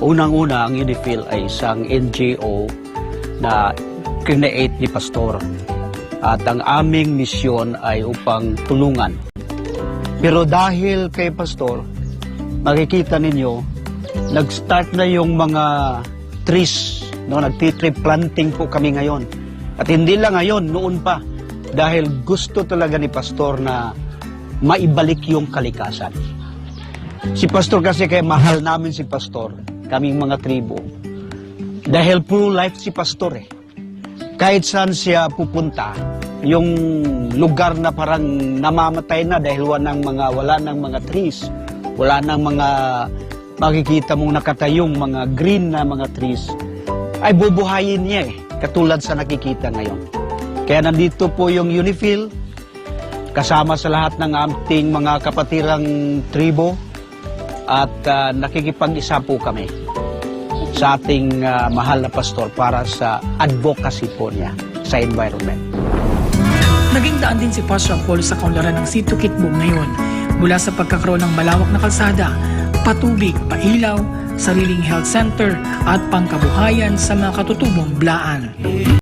Unang-una, ang UNIFIL ay isang NGO na create ni Pastor. At ang aming misyon ay upang tulungan. Pero dahil kay Pastor, makikita ninyo, nag-start na yung mga trees, no? Nag-tree planting po kami ngayon. At hindi lang ngayon, noon pa. Dahil gusto talaga ni Pastor na maibalik yung kalikasan. Si Pastor kasi, kaya mahal namin si Pastor, kaming mga tribo. Dahil pro-life si Pastor eh. Kahit saan siya pupunta, yung lugar na parang namamatay na dahil wala nang mga trees, wala nang mga makikita mong nakatayong mga green na mga trees, ay bubuhayin niya eh, katulad sa nakikita ngayon. Kaya nandito po yung UNIFIL, kasama sa lahat ng ating mga kapatirang tribo, at nakikipag-isa po kami sa ating mahal na Pastor para sa advocacy po niya sa environment. Naging daan din si Pastor Apollo sa kaunlaran ng Sitio Kitbog ngayon, mula sa pagkakaroon ng malawak na kalsada, patubig, pailaw, sariling health center at pangkabuhayan sa mga katutubong blaan.